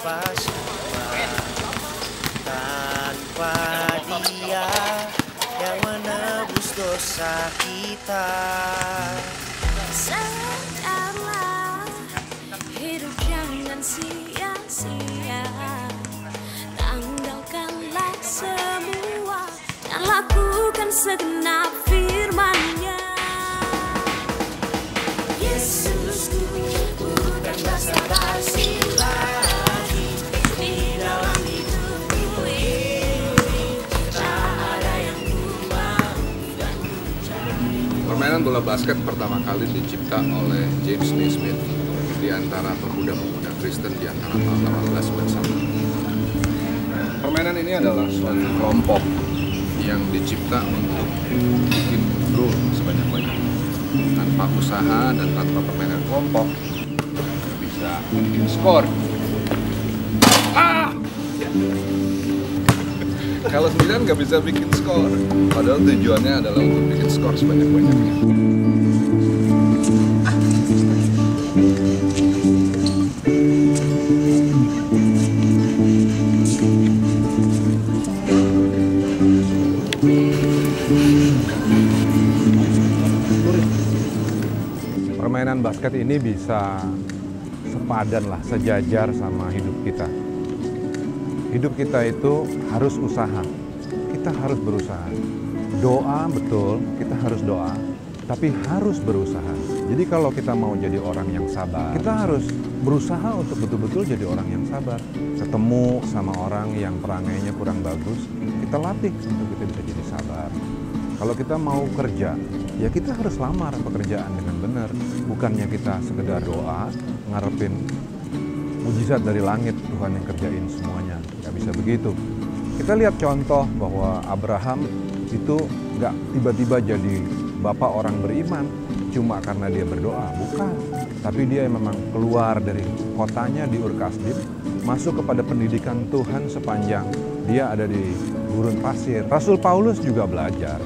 nafas tanpa Dia yang menebus dosa kita. Sadarlah, hidup jangan sia-sia. Tanggalkanlah semua dan lakukan segenap firman-Nya. Yesusku bukan basa-basi lagi di dalam hidupku ini. Tak ada yang ku maafkan. Permainan bola basket pertama kali dicipta oleh James Naismith di antara pemuda-pemuda Kristen di antara tahun 1891. Permainan ini adalah suatu kelompok yang dicipta untuk bikin gol sebanyak-banyaknya. Tanpa usaha dan tanpa permainan kelompok, nggak bisa bikin skor. Kalau sendirian nggak bisa bikin skor, padahal tujuannya adalah untuk bikin skor sebanyak-banyaknya. Permainan basket ini bisa sepadan lah, sejajar sama hidup kita. Hidup kita itu harus usaha, kita harus berusaha. Doa betul, kita harus doa, tapi harus berusaha. Jadi kalau kita mau jadi orang yang sabar, kita harus berusaha untuk betul-betul jadi orang yang sabar. Ketemu sama orang yang perangainya kurang bagus, kita latih untuk kita bisa jadi sabar. Kalau kita mau kerja, ya kita harus lamar pekerjaan dengan benar. Bukannya kita sekedar doa, ngarepin mujizat dari langit, Tuhan yang kerjain semuanya. Nggak bisa begitu. Kita lihat contoh bahwa Abraham itu nggak tiba-tiba jadi bapak orang beriman cuma karena dia berdoa, bukan. Tapi dia memang keluar dari kotanya di Ur Kasdim, masuk kepada pendidikan Tuhan sepanjang dia ada di gurun pasir. Rasul Paulus juga belajar.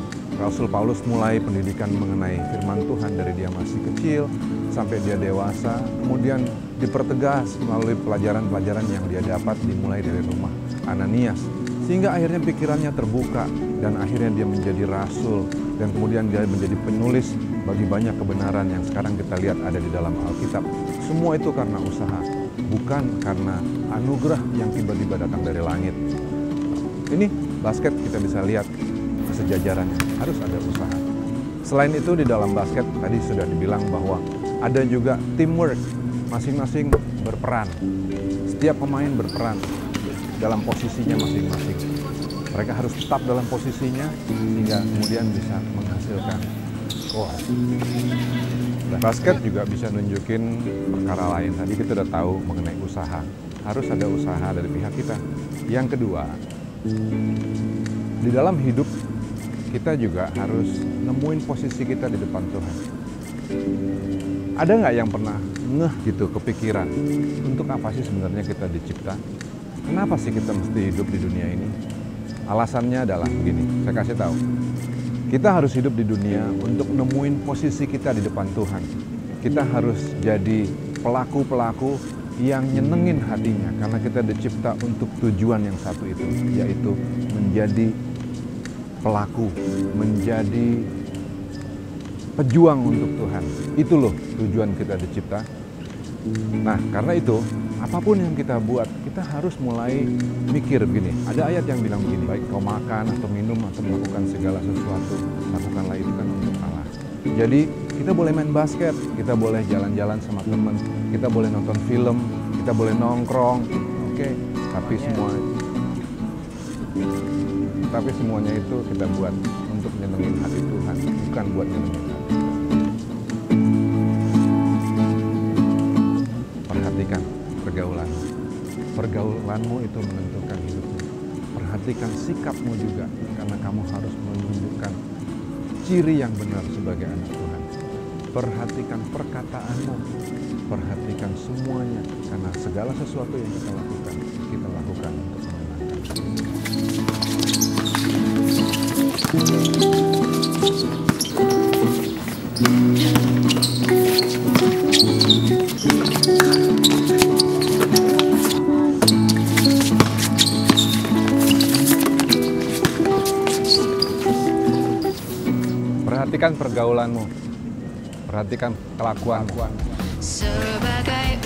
Rasul Paulus mulai pendidikan mengenai firman Tuhan dari dia masih kecil sampai dia dewasa, kemudian dipertegas melalui pelajaran-pelajaran yang dia dapat dimulai dari rumah Ananias. Sehingga akhirnya pikirannya terbuka dan akhirnya dia menjadi rasul dan kemudian dia menjadi penulis bagi banyak kebenaran yang sekarang kita lihat ada di dalam Alkitab. Semua itu karena usaha, bukan karena anugerah yang tiba-tiba datang dari langit. Ini basket kita bisa lihat kesejajarannya, harus ada usaha. Selain itu di dalam basket tadi sudah dibilang bahwa ada juga teamwork, masing-masing berperan. Setiap pemain berperan dalam posisinya masing-masing. Mereka harus tetap dalam posisinya sehingga kemudian bisa menghasilkan skor. Basket juga bisa nunjukin perkara lain. Tadi kita udah tahu mengenai usaha. Harus ada usaha dari pihak kita. Yang kedua, di dalam hidup kita juga harus nemuin posisi kita di depan Tuhan. Ada nggak yang pernah ngeh gitu kepikiran, untuk apa sih sebenarnya kita dicipta? Kenapa sih kita mesti hidup di dunia ini? Alasannya adalah begini, saya kasih tahu. Kita harus hidup di dunia untuk nemuin posisi kita di depan Tuhan. Kita harus jadi pelaku-pelaku yang nyenengin hatinya, karena kita dicipta untuk tujuan yang satu itu, yaitu menjadi pelaku, menjadi pejuang untuk Tuhan. Itu loh tujuan kita dicipta. Nah, karena itu, apapun yang kita buat, kita harus mulai mikir begini. Ada ayat yang bilang begini, baik kau makan atau minum atau melakukan segala sesuatu, lakukanlah itu kan untuk Allah. Jadi, kita boleh main basket, kita boleh jalan-jalan sama teman, kita boleh nonton film, kita boleh nongkrong, oke. Tapi semuanya itu kita buat untuk nyenengin hati Tuhan, bukan buat nyenengin hati. Perhatikan pergaulanmu. Pergaulanmu itu menentukan hidupmu. Perhatikan sikapmu juga, karena kamu harus menunjukkan ciri yang benar sebagai anak Tuhan. Perhatikan perkataanmu, perhatikan semuanya, karena segala sesuatu yang kita lakukan untuk menyenangkan. Perhatikan pergaulanmu. Perhatikan kelakuanmu. Sebagai